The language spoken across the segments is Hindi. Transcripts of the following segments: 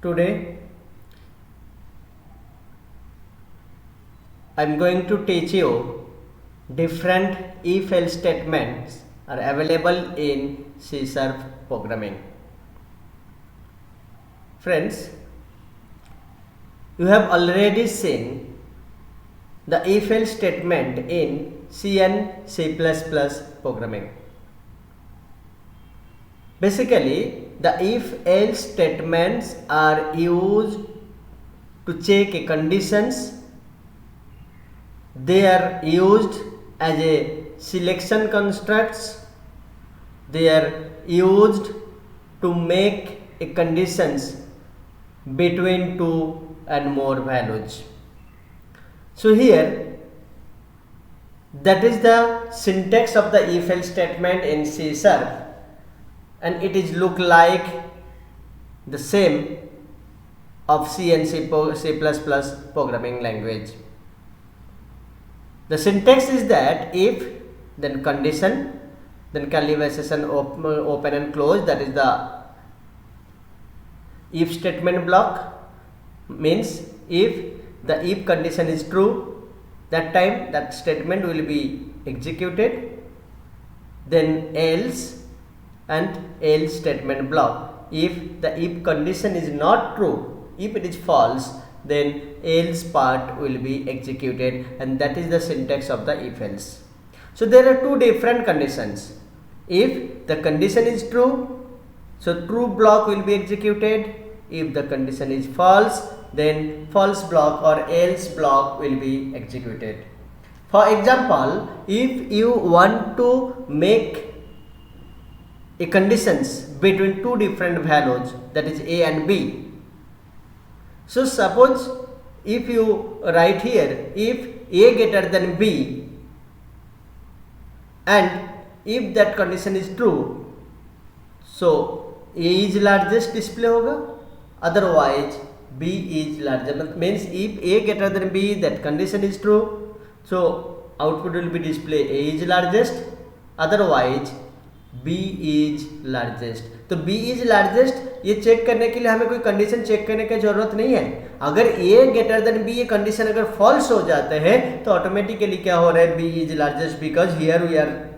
Today I am going to teach you different if-else statements are available in C# programming. Friends, you have already seen the if-else statement in C and C++ programming. Basically, the if-else statements are used to check conditions. They are used as a selection constructs. They are used to make a conditions between two and more values. So here, that is the syntax of the if-else statement in C#, and it is look like the same of C and C++ programming language. The syntax is that if, then condition, then curly braces open and close, that is the if statement block. Means if the if condition is true, that time that statement will be executed. Then else and else statement block. If the if condition is not true, if it is false, then else part will be executed, and that is the syntax of the if else. So there are two different conditions. If the condition is true, so true block will be executed. If the condition is false, then false block or else block will be executed. For example, if you want to make a conditions between two different values, that is A and B. So suppose if you write here, if A greater than B, and if that condition is true, so A is largest display hoga, otherwise B is larger. Means if A greater than B, that condition is true, so output will be display A is largest, otherwise B is largest. तो B is largest ये चेक करने के लिए हमें कोई कंडीशन चेक करने की जरूरत नहीं है. अगर A greater than B ये कंडीशन अगर फॉल्स हो जाते हैं तो ऑटोमेटिकली क्या हो रहा है, B is largest, because here we are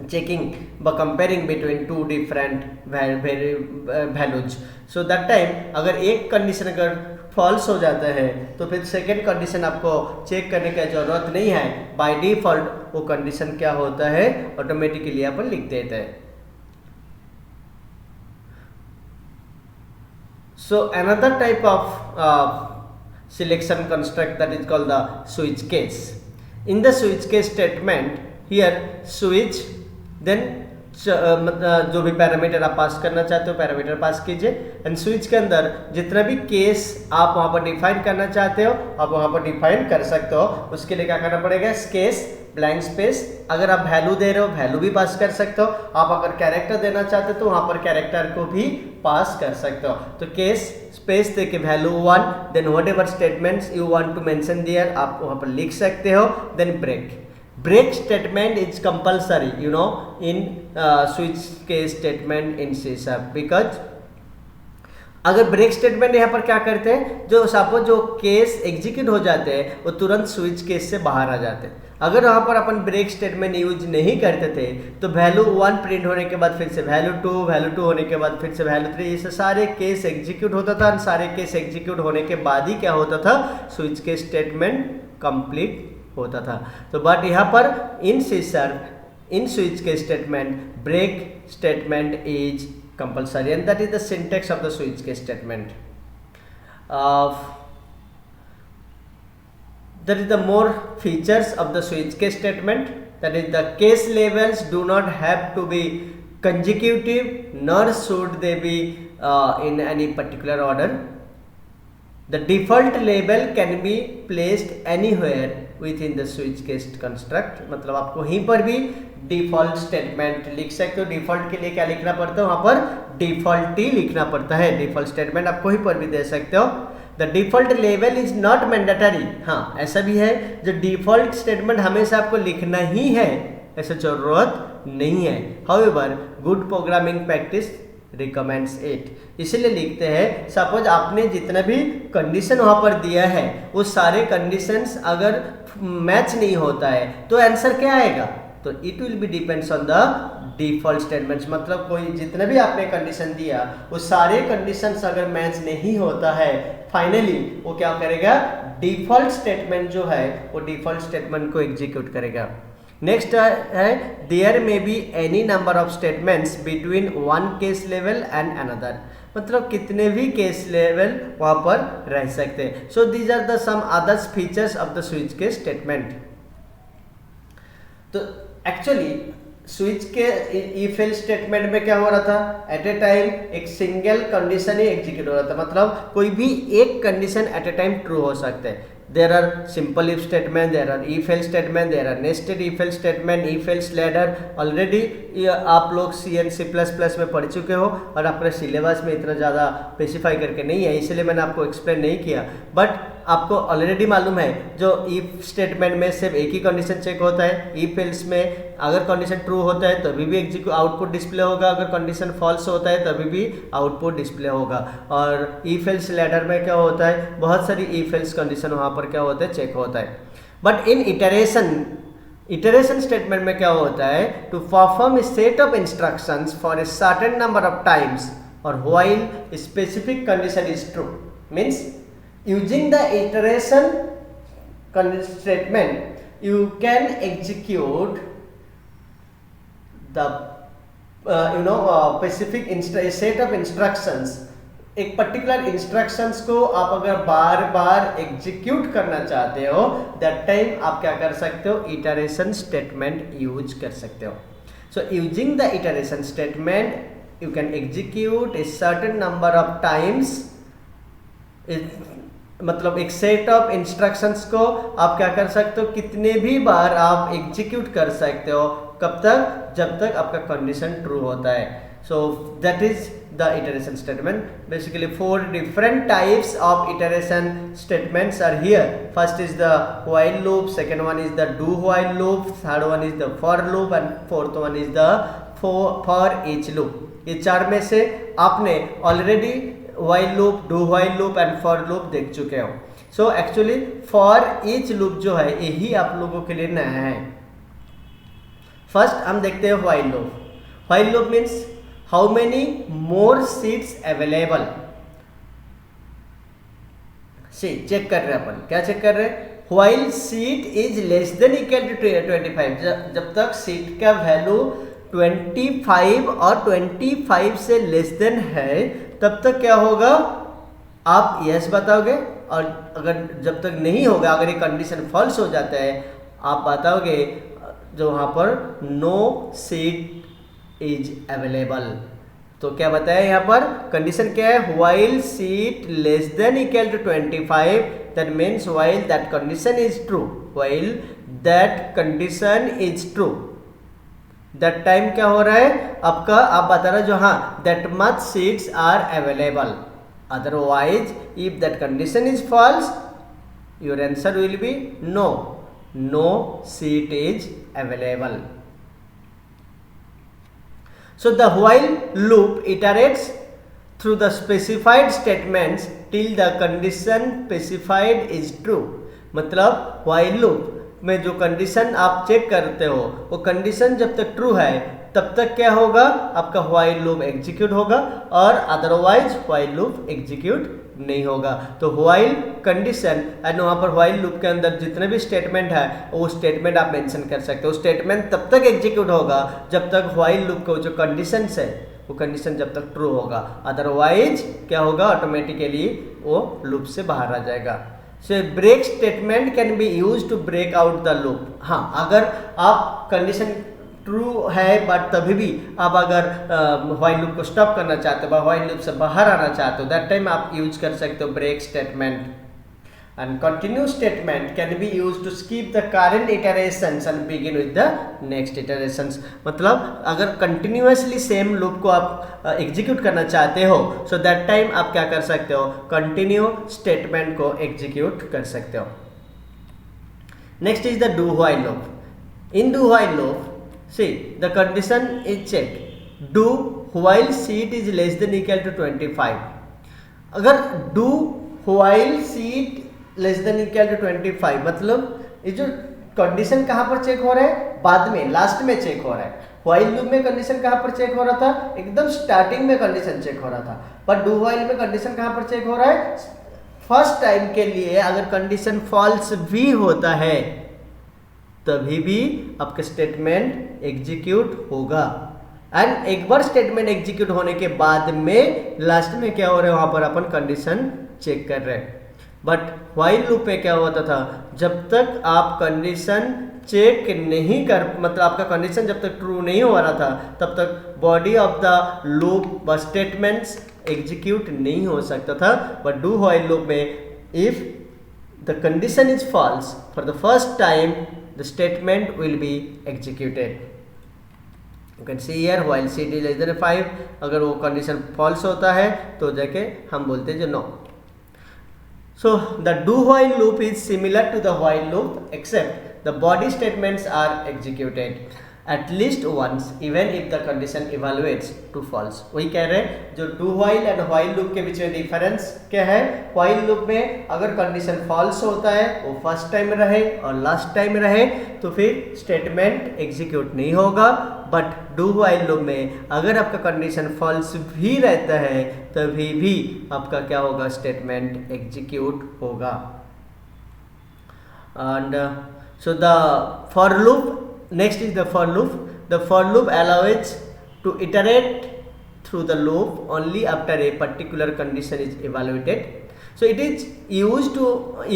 checking by comparing between two different values. So that time अगर एक कंडीशन अगर फॉल्स हो जाता है तो फिर सेकेंड कंडीशन आपको चेक करने की जरूरत नहीं है. बाय डिफॉल्ट वो कंडीशन क्या होता है, ऑटोमेटिकली अपन लिख देते हैं. So another type of selection construct, that is called the switch case. In the switch case statement, here switch, then जो भी पैरामीटर आप पास करना चाहते हो पैरामीटर पास कीजिए, एंड स्विच के अंदर जितना भी केस आप वहां पर डिफाइन करना चाहते हो आप वहां पर डिफाइन कर सकते हो. उसके लिए क्या करना पड़ेगा, केस ब्लैंक स्पेस. अगर आप वैल्यू दे रहे हो वैल्यू भी पास कर सकते हो. आप अगर कैरेक्टर देना चाहते हो तो वहां पर कैरेक्टर को भी पास कर सकते हो. तो केस स्पेस दे के value 1, then whatever statements you want to mention there आप वहां पर लिख सकते हो. Then break statement is compulsory, you know, in switch case statement in C#, because अगर ब्रेक स्टेटमेंट यहाँ पर क्या करते हैं, जो सपोज जो केस एग्जीक्यूट हो जाते हैं वो तुरंत स्विच केस से बाहर आ जाते हैं. अगर वहाँ पर अपन ब्रेक स्टेटमेंट यूज नहीं करते थे तो वैल्यू 1 प्रिंट होने के बाद फिर से वैल्यू 2 होने के बाद फिर से वैल्यू 3, ये सारे केस एग्जीक्यूट होता था. और सारे केस एग्जीक्यूट होने के बाद ही क्या होता था, स्विच केस स्टेटमेंट कंप्लीट होता था. तो बट यहाँ पर in C# in switch case statement break statement is compulsory, and that is the syntax of the switch case statement. That is the more features of the switch case statement. That is the case labels do not have to be consecutive nor should they be in any particular order. The default label can be placed anywhere within the switch case construct. मतलब आप कहीं पर भी डिफॉल्ट स्टेटमेंट लिख सकते हो. डिफॉल्ट के लिए क्या लिखना पड़ता है, वहां पर डिफॉल्ट ही लिखना पड़ता है. डिफॉल्ट स्टेटमेंट आप कहीं पर भी दे सकते हो. The default level is not mandatory. हाँ, ऐसा भी है जो डिफॉल्ट स्टेटमेंट हमेशा आपको लिखना ही है, ऐसा जरूरत नहीं है. However good programming practice recommends it। इसलिए लिखते हैं सपोज आपने जितना भी कंडीशन वहाँ पर दिया है वो सारे कंडीशंस अगर मैच नहीं होता है तो आंसर क्या आएगा, तो it will be depends on the default statements. मतलब कोई जितना भी आपने कंडीशन दिया वो सारे कंडीशंस अगर मैच नहीं होता है फाइनली वो क्या करेगा, डिफॉल्ट स्टेटमेंट जो है वो डिफॉल्ट स्टेटमेंट को एग्जीक्यूट करेगा। नेक्स्ट है there may be any number of statements between one case level and another. मतलब कितने भी केस लेवल वहाँ पर रह सकते हैं। So these are the some others features of the switch case statement. तो एक्चुअली स्विच के इफ एल्स स्टेटमेंट में क्या हो रहा था, एट ए टाइम एक सिंगल कंडीशन ही एग्जीक्यूट हो रहा था। मतलब कोई भी एक condition at a time true हो सकता है। There are simple if statement, there are if else statement, there are nested if else statement, if else ladder. Already आप लोग सी एंड सी प्लस प्लस में पढ़ चुके हो और आपके सिलेबस में इतना ज़्यादा स्पेसिफाई करके नहीं है, इसलिए मैंने आपको एक्सप्लेन नहीं किया। बट आपको ऑलरेडी मालूम है जो इफ स्टेटमेंट में सिर्फ एक ही कंडीशन चेक होता है। इफ एल्स में अगर कंडीशन ट्रू होता है तभी भी एग्जीक्यूट आउटपुट डिस्प्ले होगा, अगर कंडीशन फॉल्स होता है तभी भी आउटपुट डिस्प्ले होगा। और इफ एल्स लैडर में क्या होता है, बहुत सारी इफ एल्स कंडीशन वहाँ पर क्या होता है, चेक होता है। बट इन इटरेशन स्टेटमेंट में क्या होता है, to perform a set of instructions for a certain number of times और while specific condition is true. Means using the iteration statement you can execute the specific set of instructions। एक पर्टिकुलर इंस्ट्रक्शंस को आप अगर बार बार एग्जीक्यूट करना चाहते हो दैट टाइम आप क्या कर सकते हो, इटरेशन स्टेटमेंट यूज कर सकते हो। So using the iteration statement you can execute A certain number of times. मतलब एक सेट ऑफ इंस्ट्रक्शंस को आप क्या कर सकते हो, कितने भी बार आप एग्जीक्यूट कर सकते हो। कब तक, जब तक आपका कंडीशन ट्रू होता है। So that is the iteration statement. Basically 4 different types of iteration statements are here. First is the while loop, second one is the do while loop, third one is the for loop and fourth one is the for each loop। ये चार में से आपने already while loop, do while loop and for loop देख चुके हो। So actually for each loop जो है यही आप लोगों के लिए नया है। फर्स्ट हम देखते हैं while loop। while loop means how many more seats available। Check कर रहे हैं अपन, क्या चेक कर रहे हैं, while seat is less than equal to 25। जब तक सीट का वैल्यू 25 और 25 से लेस देन है तब तक क्या होगा, आप यस बताओगे। और अगर जब तक नहीं होगा, अगर ये कंडीशन फॉल्स हो जाता है आप बताओगे जो वहाँ पर नो सीट इज अवेलेबल। तो क्या बताया यहाँ पर, कंडीशन क्या है, while seat less than equal to 25 that means while that condition is true, while that condition is true. That time क्या हो रहा है आपका, आप बता रहे हो जो हाँ that much seats are available. Otherwise if that condition is false your answer will be no, no seat is available. So the while loop iterates through the specified statements till the condition specified is true। मतलब while loop में जो कंडीशन आप चेक करते हो वो कंडीशन जब तक ट्रू है तब तक क्या होगा, आपका while loop एग्जीक्यूट होगा और अदरवाइज while loop एग्जीक्यूट नहीं होगा। तो while कंडीशन एंड वहाँ पर while loop के अंदर जितने भी स्टेटमेंट है वो स्टेटमेंट आप मेंशन कर सकते हो। स्टेटमेंट तब तक एग्जीक्यूट होगा जब तक while loop को जो कंडीशन है वो कंडीशन जब तक ट्रू होगा, अदरवाइज क्या होगा, ऑटोमेटिकली वो लूप से बाहर आ जाएगा। So break statement can be use to break out the loop. हाँ, अगर आप कंडीशन ट्रू है बट तभी भी आप अगर व्हाइल लूप को स्टॉप करना चाहते हो, व्हाइल लूप से बाहर आना चाहते हो, दैट टाइम आप यूज कर सकते हो break statement. And continue statement can be use to skip the current iterations and begin with the next iterations. मतलब अगर कंटिन्यूअसली सेम लूप को आप एग्जीक्यूट करना चाहते हो सो दैट टाइम आप क्या कर सकते हो, कंटिन्यू स्टेटमेंट को एग्जीक्यूट कर सकते हो। Next is the do while loop. In do while loop see the condition is checked, do while seat is less than equal to 25, अगर do while seat less than equal to 25 मतलब ये जो कंडीशन कहाँ पर चेक हो रहा है, बाद में लास्ट में चेक हो रहा है। व्हाइल लूप में कंडीशन कहाँ पर चेक हो रहा था, एकदम स्टार्टिंग में कंडीशन चेक हो रहा था, पर डू व्हाइल में कंडीशन कहाँ पर चेक हो रहा है, फर्स्ट टाइम के लिए अगर कंडीशन फॉल्स भी होता है तभी भी आपका स्टेटमेंट एग्जीक्यूट होगा। एंड एक बार स्टेटमेंट एग्जीक्यूट होने के बाद में लास्ट में क्या हो रहा है, वहां पर अपन कंडीशन चेक कर रहे हैं। बट व्हाइल लूप में क्या होता था, जब तक आप कंडीशन चेक नहीं कर, मतलब आपका कंडीशन जब तक ट्रू नहीं हो रहा था तब तक बॉडी ऑफ द लूप व स्टेटमेंट्स एग्जीक्यूट नहीं हो सकता था। बट डू व्हाइल लूप में if the condition is false for the first time the statement will be executed. You can see here while seat is less than 5, अगर वो कंडीशन फॉल्स होता है तो जाके हम बोलते हैं जो no. So the do while loop is similar to the while loop except the body statements are executed at least once even if the condition evaluates to false। वही कह रहे हैं जो do while and while loop के बीच में डिफरेंस क्या है, while loop में अगर कंडीशन false होता है वो फर्स्ट टाइम रहे और लास्ट टाइम रहे तो फिर स्टेटमेंट एग्जीक्यूट नहीं होगा। बट डू व्हाइल लूप में अगर आपका कंडीशन फॉल्स भी रहता है तभी भी आपका क्या होगा, स्टेटमेंट एग्जीक्यूट होगा। And so the for loop, next is the for loop. The for loop allows to iterate through the loop only after a particular condition is evaluated. So it is used to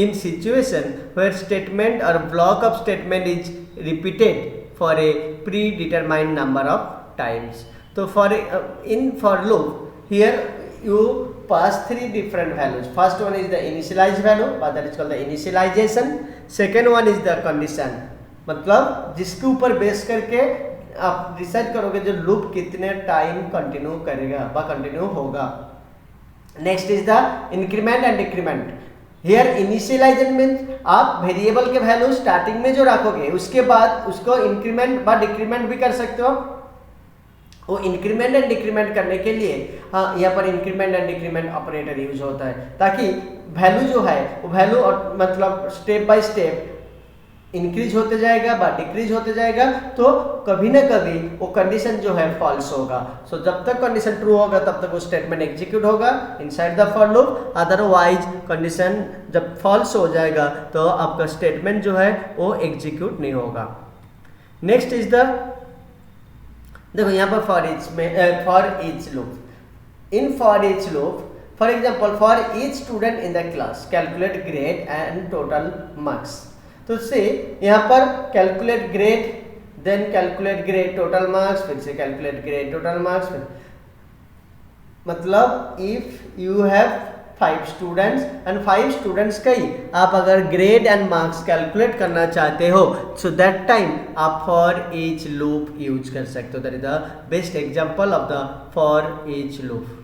in situation where statement or block of statement is repeated for a predetermined number of times. So for in for loop here you pass three different values. First one is the initialized value, but that is called the initialization. Second one is the condition, मतलब जिसके ऊपर बेस करके आप डिसाइड करोगे जो लूप कितने टाइम कंटिन्यू करेगा व कंटिन्यू होगा। Next is the increment and decrement. Here initialisation means आप वेरिएबल के वैल्यू स्टार्टिंग में जो रखोगे उसके बाद उसको इंक्रीमेंट व डिक्रीमेंट भी कर सकते हो। वो इंक्रीमेंट एंड डिक्रीमेंट करने के लिए यहाँ पर increment and decrement operator use होता है ताकि वैल्यू जो है वो वैल्यू मतलब स्टेप बाय स्टेप इंक्रीज होते जाएगा व डिक्रीज होते जाएगा, तो कभी ना कभी वो कंडीशन जो है फॉल्स होगा। सो जब तक कंडीशन ट्रू होगा तब तक वो स्टेटमेंट एग्जीक्यूट होगा inside the for loop. Otherwise condition जब फॉल्स हो जाएगा तो आपका स्टेटमेंट जो है वो एग्जीक्यूट नहीं होगा। नेक्स्ट इज द, देखो यहाँ पर फॉर ईच में for each loop, in for each loop for example for each student in the class calculate grade and total marks. तो से यहाँ पर calculate grade, then calculate grade total marks, फिर से कैलकुलेट ग्रेड टोटल मार्क्स, मतलब if you have 5 students and 5 students का ही आप अगर ग्रेड एंड मार्क्स कैलकुलेट करना चाहते हो सो दैट टाइम आप फॉर ईच लूप यूज कर सकते हो। That is the best example of the for each loop.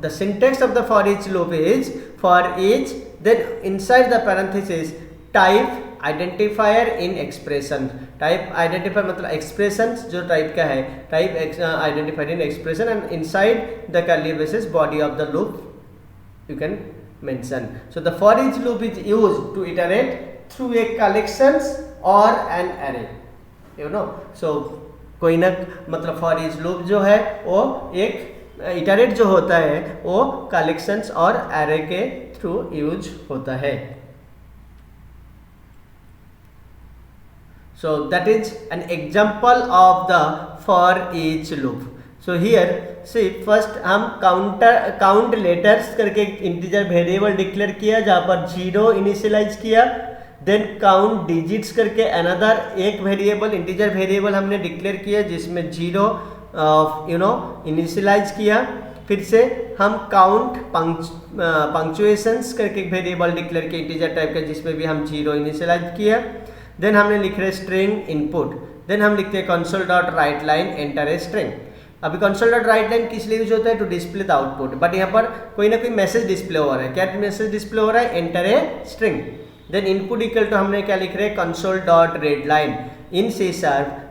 The syntax of the for each loop is for each, then inside the parenthesis type identifier in expression। type identifier मतलब expressions जो type का है, type identifier in expression and inside the curly braces body of the loop you can mention। So the for each loop is used to iterate through a collections or an array, you know। so कोई ना मतलब for each loop जो है वो एक इटरेट जो होता है वो कलेक्शंस और एरे के थ्रू यूज होता है। So that is an example of the for each loop. So here see first हम काउंट लेटर्स करके इंटीजर वेरिएबल डिक्लेयर किया जहाँ पर 0 इनिशियलाइज किया, देन काउंट डिजिट्स करके अनदर एक वेरिएबल इंटीजर वेरिएबल हमने डिक्लेयर किया जिसमें 0 इनिशियलाइज किया। फिर से हम काउंट पंक्चुएशंस करके एक वेरिएबल डिक्लेयर किया इंटीजर टाइप का जिसमें भी हम 0 इनिशियलाइज किया। देन हमने लिख रहे स्ट्रिंग इनपुट, देन हम लिखते हैं console dot write line enter a string. अभी कंसोल डॉट राइट लाइन किस लिए यूज होता है, to display the output, but यहाँ पर कोई ना कोई मैसेज डिस्प्ले हो रहा है। क्या मैसेज डिस्प्ले हो रहा है, enter a string. Then input equal to हमने क्या लिख रहे हैं, console dot read line. In C#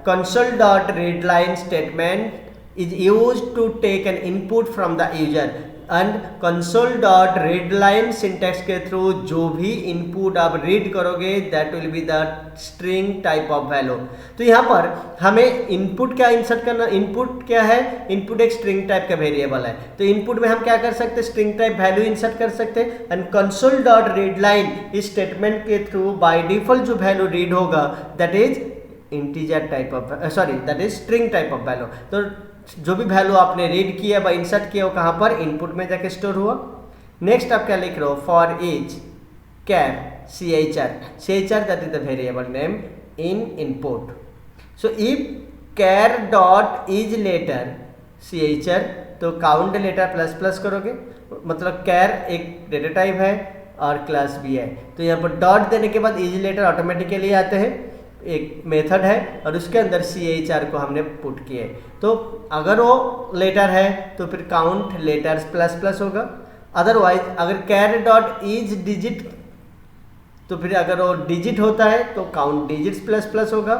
console dot read line statement is used to take an input from the user and console dot read line syntax के थ्रू जो भी इनपुट आप रीड करोगे that will be the string type of value. तो यहाँ पर हमें इनपुट क्या इंसर्ट करना, इनपुट क्या है, इनपुट एक स्ट्रिंग टाइप का वेरिएबल है, तो इनपुट में हम क्या कर सकते हैं, स्ट्रिंग टाइप वैल्यू इंसर्ट कर सकते हैं। And console dot read line इस स्टेटमेंट के थ्रू बाय डिफॉल्ट जो वैल्यू रीड होगा that is integer type of that is string type of value. तो जो भी वैल्यू आपने रीड किया या इंसर्ट किया वो कहाँ पर, इनपुट में जाके स्टोर हुआ। नेक्स्ट आप क्या लिख रहे हो, for each char CHR that is the variable name in input. So if char dot is letter CHR तो काउंट लेटर प्लस प्लस करोगे, मतलब कैर एक डेटा टाइप है और क्लास भी है, तो यहाँ पर डॉट देने के बाद इज लेटर ऑटोमेटिकली आते हैं, एक मेथड है और उसके अंदर CHR को हमने पुट किए। तो अगर वो लेटर है तो फिर काउंट लेटर्स प्लस प्लस होगा, अदरवाइज अगर कैर डॉट इज डिजिट तो फिर अगर वो डिजिट होता है तो काउंट डिजिट्स प्लस प्लस होगा।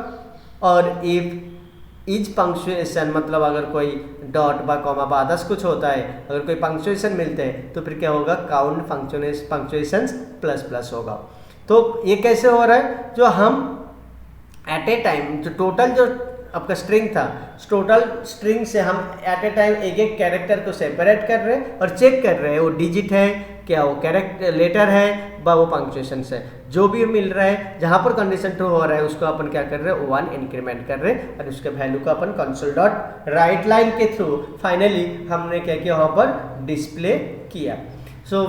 और इफ इज पंक्चुएशन मतलब अगर कोई डॉट बा कॉमा बा अदर्स कुछ होता है, अगर कोई पंक्चुएशन मिलते हैं तो फिर क्या होगा, काउंट पंक्चुएशन प्लस प्लस होगा। तो ये कैसे हो रहा है, जो हम एट ए टाइम जो टोटल जो आपका स्ट्रिंग था, टोटल स्ट्रिंग से हम एट ए टाइम एक एक कैरेक्टर को सेपरेट कर रहे हैं और चेक कर रहे हैं वो डिजिट है क्या, वो कैरेक्टर लेटर है व वो पंक्चुएशन से, जो भी मिल रहा है जहाँ पर कंडीशन ट्रू हो रहा है उसको अपन क्या कर रहे हैं, 1 इंक्रीमेंट कर रहे हैं और उसके वैल्यू को अपन कंसोल डॉट राइट लाइन के थ्रू फाइनली हमने क्या किया, वहाँ पर डिस्प्ले किया। सो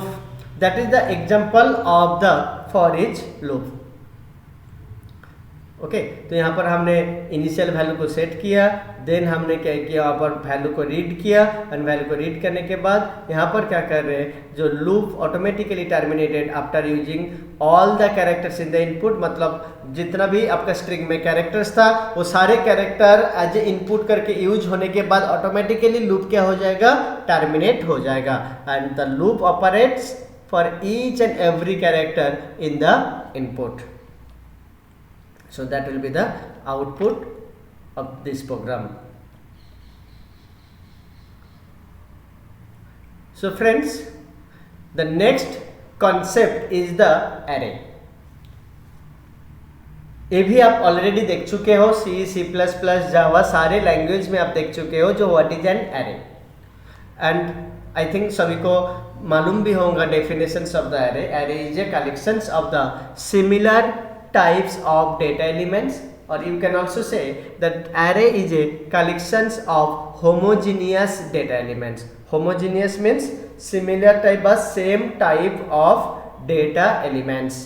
that is the example of the for each loop. Okay, तो यहाँ पर हमने इनिशियल वैल्यू को सेट किया, देन हमने क्या किया, वहाँ पर वैल्यू को रीड किया एंड वैल्यू को रीड करने के बाद यहाँ पर क्या कर रहे हैं, जो loop automatically terminated after using all the characters in the input, मतलब जितना भी आपका स्ट्रिंग में कैरेक्टर्स था वो सारे कैरेक्टर एज ए इनपुट करके यूज होने के बाद ऑटोमेटिकली लूप क्या हो जाएगा, टर्मिनेट हो जाएगा। And the loop operates for each and every character in the input. So that will be the output of this program. So friends, the next concept is the array. ये भी आप ऑलरेडी देख चुके हो, C++, जावा सारे लैंग्वेज में आप देख चुके हो जो what is an array. And I think सभी को मालूम भी होगा definitions of the array. Array is a collections of the similar types of data elements, or you can also say that array is a collections of homogeneous data elements. Homogeneous means similar type or same type of data elements.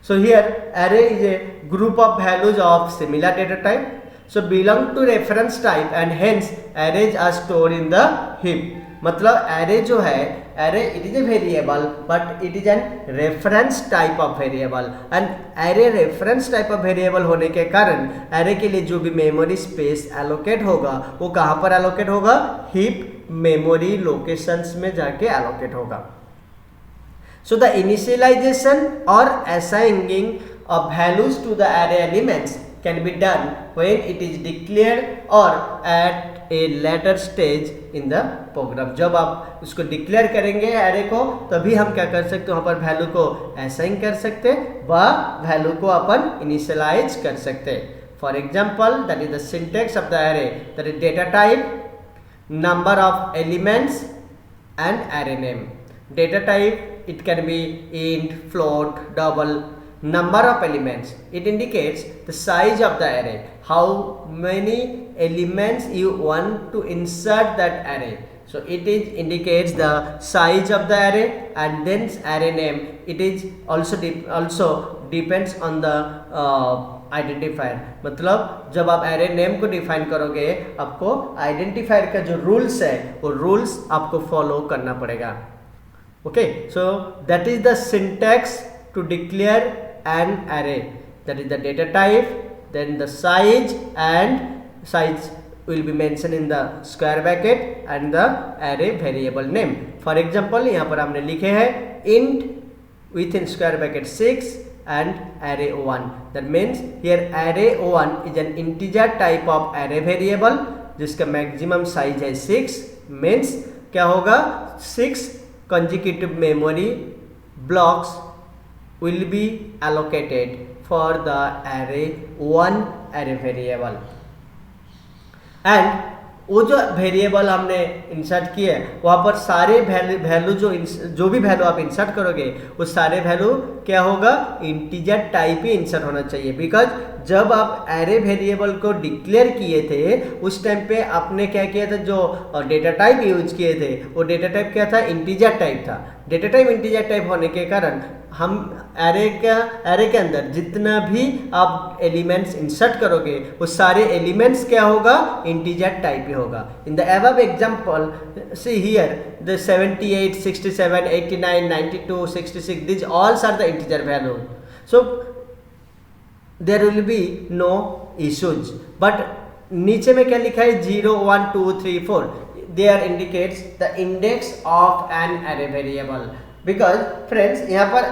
So here array is a group of values of similar data type, so belong to reference type and hence arrays are stored in the heap. मतलब एरे जो है, array it is a variable but it is an reference type of variable, and array reference type of variable होने के कारण एरे के लिए जो भी मेमोरी स्पेस एलोकेट होगा वो कहाँ पर एलोकेट होगा, हीप मेमोरी लोकेशंस में जाके एलोकेट होगा। सो द इनिशियलाइजेशन और assigning of values to the array elements can be done when it is declared or at a later stage in the program। जब आप उसको डिक्लेयर करेंगे एरे को तभी हम क्या कर सकते हैं, वहाँ पर वैल्यू को असाइन कर सकते हैं व वैल्यू को अपन इनिशियलाइज कर सकते हैं। For example that is the syntax of the array, that is data type, number of elements and array name. Data type it can be int, float, double. Number of elements, it indicates the size of the array, how many elements you want to insert that array. So it is indicates the size of the array, and then array name it is also depends on the identifier. मतलब जब आप एरे नेम को डिफाइन करोगे आपको आइडेंटिफायर का जो रूल्स है वो रूल्स आपको फॉलो करना पड़ेगा। Okay, so that is the syntax to declare an array, that is the data type, then the size, and size will be mentioned in the square bracket and the array variable name. For example यहाँ पर हमने लिखे हैं int within square bracket 6 and array 1, that means here array 1 is an integer type of array variable जिसका मैक्सिमम साइज है 6 मीन्स क्या होगा 6 consecutive memory blocks will be allocated for the array one array variable and वो जो वेरिएबल हमने इंसर्ट किए वहाँ पर सारे वैल्यू जो भी वैल्यू आप इंसर्ट करोगे वो सारे वैल्यू क्या होगा इंटीजर टाइप ही इंसर्ट होना चाहिए बिकॉज जब आप एरे वेरिएबल को डिक्लेयर किए थे उस टाइम पे आपने क्या किया था जो डेटा टाइप यूज किए थे वो डेटा टाइप क्या था इंटीजर टाइप था। डेटा टाइप इंटीजर टाइप होने के कारण हम एरे के अंदर जितना भी आप एलिमेंट्स इंसर्ट करोगे वो सारे एलिमेंट्स क्या होगा इंटीजर टाइप ही होगा। In the above example see here the 78 67 89 92 66 these all are the integer value, so there will be no issues। but नीचे में क्या लिखा है 0 1 2 3 4 there indicates the index of an array variable because friends यहाँ पर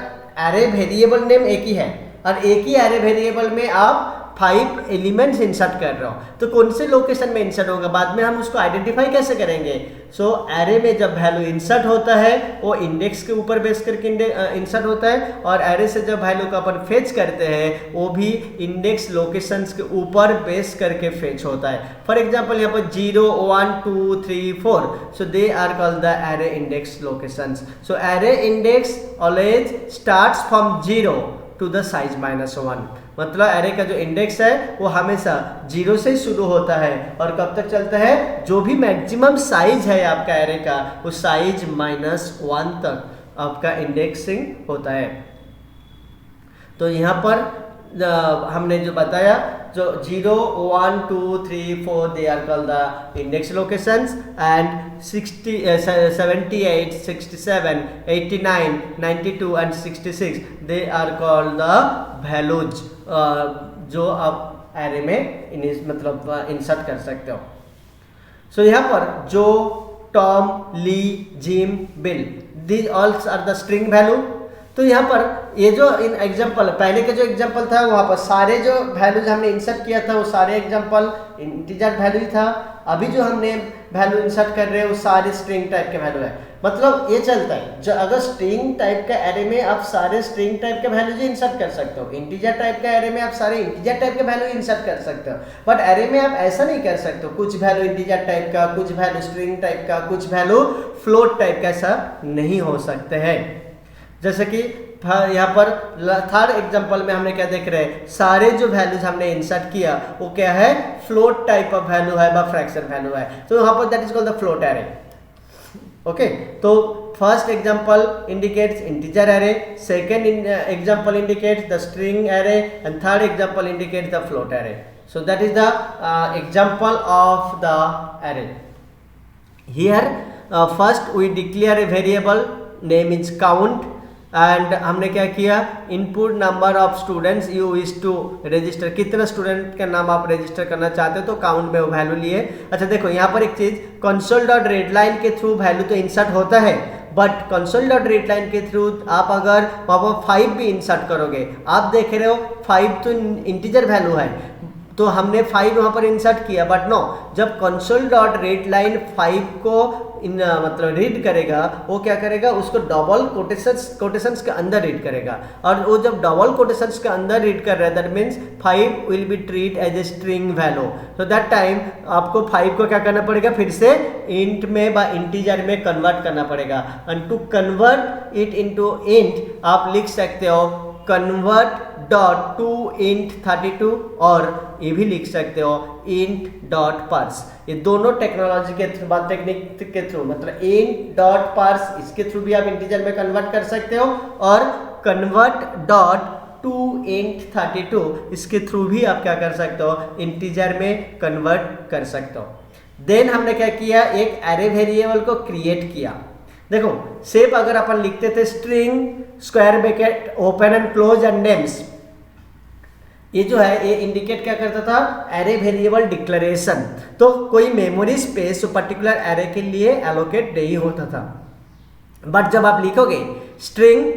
एरे वेरिएबल नेम एक ही है और एक ही एरे वेरिएबल में आप 5 एलिमेंट्स इंसर्ट कर रहे हो तो कौन से लोकेशन में इंसर्ट होगा बाद में हम उसको आइडेंटिफाई कैसे करेंगे। सो एरे में जब वैल्यू इंसर्ट होता है वो इंडेक्स के ऊपर बेस करके इंसर्ट होता है और एरे से जब वैल्यू को अपन फेच करते हैं वो भी इंडेक्स लोकेशंस के ऊपर बेस करके फेच होता है। फॉर एग्जांपल यहाँ पर 0 1 2 3 4 so they are called the array index locations. So array index always starts from 0 to the size -1 मतलब एरे का जो इंडेक्स है वो हमेशा 0 से शुरू होता है और कब तक चलता है जो भी मैक्सिमम साइज है आपका एरे का उस साइज -1 तक आपका इंडेक्सिंग होता है। तो यहाँ पर हमने जो बताया जो 0 1 2 3 4 they are called the index locations and 78 67 89 92 and 66 they are called the values जो आप एरे में मतलब इंसर्ट कर सकते हो। सो यहाँ पर जो Tom Lee Jim Bill these all are the string value। तो यहाँ पर ये जो इन एग्जाम्पल पहले का जो एग्जाम्पल था वहाँ पर सारे जो वैल्यूज हमने इंसर्ट किया था वो सारे एग्जाम्पल इंटीजर वैल्यू ही था। अभी जो हमने वैल्यू इंसर्ट कर रहे हैं वो सारे स्ट्रिंग टाइप के वैल्यू है। मतलब ये चलता है जो अगर स्ट्रिंग टाइप का एरे में आप सारे स्ट्रिंग टाइप के वैल्यूज इंसर्ट कर सकते हो, इंटीजर टाइप का एरे में आप सारे इंटीजर टाइप के वैल्यू इंसर्ट कर सकते हो। बट एरे में आप ऐसा नहीं कर सकते हो कुछ वैल्यू इंटीजर टाइप का कुछ वैल्यू स्ट्रिंग टाइप का कुछ वैल्यू फ्लोट टाइप का, ऐसा नहीं हो सकते हैं। जैसे कि यहाँ पर थर्ड एग्जांपल में हमने क्या देख रहे हैं सारे जो वैल्यूज हमने इंसर्ट किया वो क्या है फ्लोट टाइप ऑफ वैल्यू है व फ्रैक्शन वैल्यू है। तो यहाँ पर that is called the float array. Okay तो first example indicates integer array, second example indicates the string array and third example indicates the float array. So that is the example of the array. Here first we declare a variable name is count and हमने क्या किया input number of students you wish to register, कितना स्टूडेंट का नाम आप रजिस्टर करना चाहते हो तो काउंट में वो वैल्यू लिए। अच्छा देखो यहाँ पर एक चीज कंसोल डॉट रीडलाइन के थ्रू वैल्यू तो इंसर्ट होता है बट कंसोल डॉट रीडलाइन के थ्रू आप अगर वहाँ पर 5 भी इंसर्ट करोगे आप देख रहे हो 5 तो इंटीजर वैल्यू है तो हमने 5 वहाँ पर इंसर्ट किया बट नो जब कंसोल डॉट रीडलाइन 5 को मतलब रीड करेगा वो क्या करेगा उसको डबल कोटेशंस के अंदर रीड करेगा और वो जब डबल कोटेशंस के अंदर रीड कर रहा है that means 5 will be treat as a string value. So that time आपको 5 को क्या करना पड़ेगा फिर से इंट में व इंटीजर में कन्वर्ट करना पड़ेगा and to convert it into int आप लिख सकते हो कन्वर्ट डॉट टू इंट 32 और ये भी लिख सकते हो इंट डॉट पार्स। ये दोनों टेक्नोलॉजी के थ्रू टेक्निक के थ्रू मतलब इंट डॉट पार्स इसके थ्रू भी आप इंटीजर में कन्वर्ट कर सकते हो और कन्वर्ट डॉट टू इंट 32 इसके थ्रू भी आप क्या कर सकते हो इंटीजर में कन्वर्ट कर सकते हो। देन हमने क्या किया एक एरे वेरिएबल को क्रिएट किया। देखो सेव अगर अपन लिखते थे string square bracket open and close and names ये जो है ये इंडिकेट क्या करता था एरे वेरिएबल डिक्लेरेशन। तो कोई मेमोरी स्पेस पर्टिकुलर एरे के लिए एलोकेट नहीं होता था। बट जब आप लिखोगे string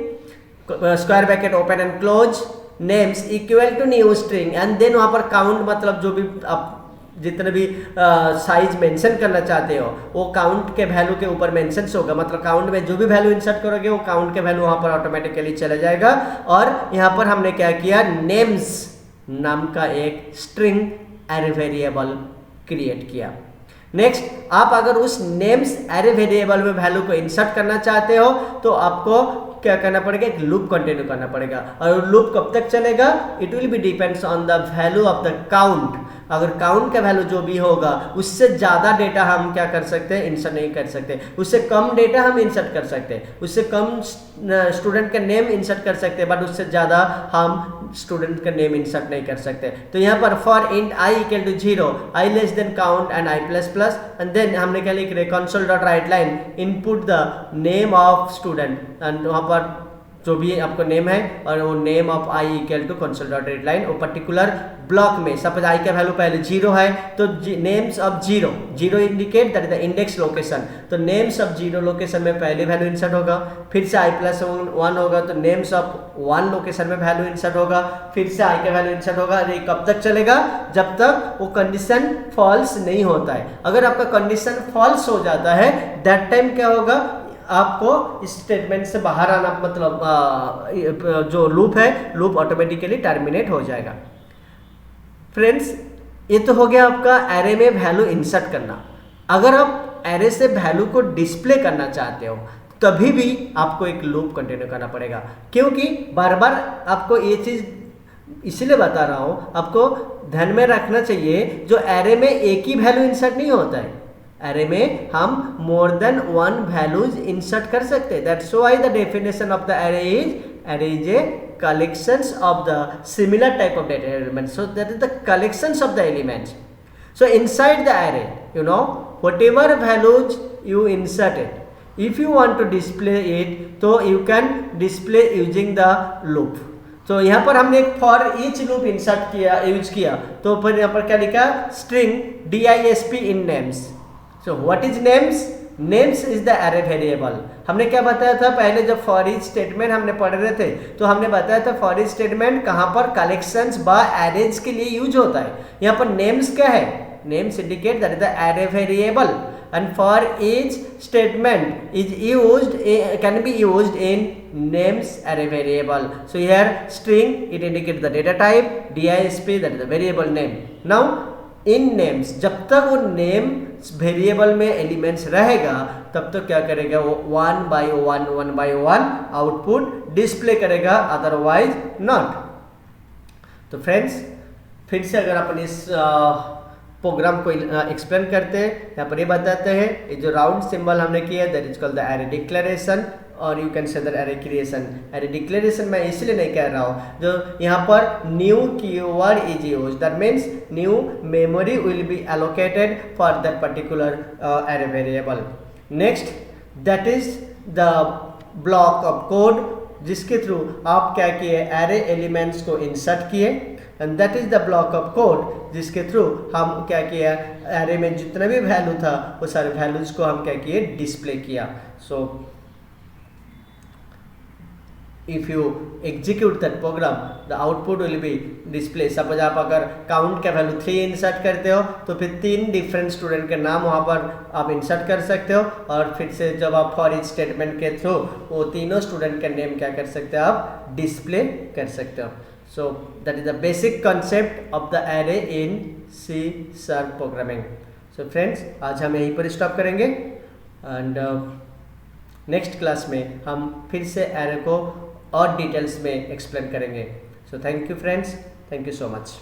square bracket open and close names equal to new string and then वहां पर काउंट मतलब जो भी आप जितने भी साइज मेंशन करना चाहते हो वो काउंट के वैल्यू के ऊपर मेंशन होगा, मतलब काउंट में जो भी वैल्यू इंसर्ट करोगे वो काउंट के वैल्यू वहां पर ऑटोमेटिकली चला जाएगा। और यहाँ पर हमने क्या किया, नेम्स नाम का एक स्ट्रिंग एरे वेरिएबल क्रिएट किया। नेक्स्ट, आप अगर उस नेम्स एरे वेरिएबल में वैल्यू को इंसर्ट करना चाहते हो तो आपको क्या करना पड़ेगा, एक लूप कंटिन्यू करना पड़ेगा। और लूप कब तक चलेगा, it will be depends on the value of the count. अगर काउंट का वैल्यू जो भी होगा उससे ज़्यादा डेटा हम क्या कर सकते हैं, इंसर्ट नहीं कर सकते। उससे कम डेटा हम इंसर्ट कर सकते हैं, उससे कम स्टूडेंट का नेम इंसर्ट कर सकते हैं, बट उससे ज़्यादा हम स्टूडेंट का नेम इंसर्ट नहीं कर सकते। तो यहाँ पर for int i equal to 0, i less than count and i plus plus, and then हमने क्या लिख रहे, console dot write line input the name of student, and वहाँ पर जो भी आपको नेम है और वो name of i equal to console dot read line. वो पर्टिकुलर ब्लॉक में सपोज आई का वैल्यू पहले 0 है तो names of 0 indicate that is the index location. तो नेम्स ऑफ 0 लोकेशन में पहले वैल्यू इंसर्ट होगा, फिर से आई प्लस 1 होगा तो नेम्स ऑफ 1 लोकेशन में वैल्यू इंसर्ट होगा, फिर से आई का वैल्यू इंसर्ट होगा। ये कब तक चलेगा, जब तक वो कंडीशन फॉल्स नहीं होता है। अगर आपका कंडीशन फॉल्स हो जाता है दैट टाइम क्या होगा, आपको इस स्टेटमेंट से बाहर आना, मतलब जो लूप है लूप ऑटोमेटिकली टर्मिनेट हो जाएगा। फ्रेंड्स, ये तो हो गया आपका एरे में वैल्यू इंसर्ट करना। अगर आप एरे से वैल्यू को डिस्प्ले करना चाहते हो तभी भी आपको एक लूप कंटिन्यू करना पड़ेगा, क्योंकि बार बार आपको ये चीज़ इसलिए बता रहा हूँ, आपको ध्यान में रखना चाहिए जो एरे में एक ही वैल्यू इंसर्ट नहीं होता है, एरे में हम मोर देन 1 वैल्यूज इंसर्ट कर सकते हैं। That's why the definition of the array is a collections of the similar type of data elements. So that is the collections of the elements. So inside the array, you know, whatever values you inserted, if you want to display it, so you can display using the loop. तो यहाँ पर हमने एक फॉर ईच लूप इंसर्ट किया, यूज किया, तो फिर यहाँ पर क्या लिखा, string disp in names. So what is names? Names is the array variable. हमने क्या बताया था पहले, जब फॉर ईच स्टेटमेंट हमने पढ़ रहे थे तो हमने बताया था फॉर ईच स्टेटमेंट कहाँ पर कलेक्शंस बा एरेज के लिए यूज होता है। यहाँ पर नेम्स क्या है, names indicate that is the array variable, and for each statement is used, can be used in names array variable. So here string it indicate the data type, disp that is the variable name. Now in names, जब तक वो नेम वेरिएबल में एलिमेंट्स रहेगा तब तक क्या करेगा, वो 1 by 1 आउटपुट डिस्प्ले करेगा, अदरवाइज नॉट। तो फ्रेंड्स, फिर से अगर अपन इस प्रोग्राम को एक्सप्लेन करते हैं, यहाँ पर ये बताते हैं, ये जो राउंड सिंबल हमने किया that is called the array declaration, और you can say that array creation. Array declaration मैं इसलिए नहीं कह रहा हूँ, जो यहाँ पर new keyword is use, that means new memory will be allocated for that particular array variable. Next, that is the block of code जिसके थ्रू आप क्या किए, एरे एलिमेंट्स को इंसर्ट किए, and that is the block of code जिसके थ्रू हम क्या किया, एरे में जितना भी वैल्यू था वो सारे वैल्यूज को हम क्या किए, डिस्प्ले किया। सो if you execute that program, the output will be display. Suppose आप अगर काउंट का वैल्यू 3 इंसर्ट करते हो तो फिर 3 डिफरेंट स्टूडेंट के नाम वहाँ पर आप इंसर्ट कर सकते हो, और फिर से जब आप फॉर ईच स्टेटमेंट के थ्रू वो तीनों स्टूडेंट के नेम क्या कर सकते हो, आप डिस्प्ले कर सकते हो। सो that is the basic concept of the array in C# programming. So friends, आज हम यहीं पर स्टॉप करेंगे, एंड नेक्स्ट क्लास में हम फिर से एरे को और डिटेल्स में एक्सप्लेन करेंगे। So thank you friends, thank you so much.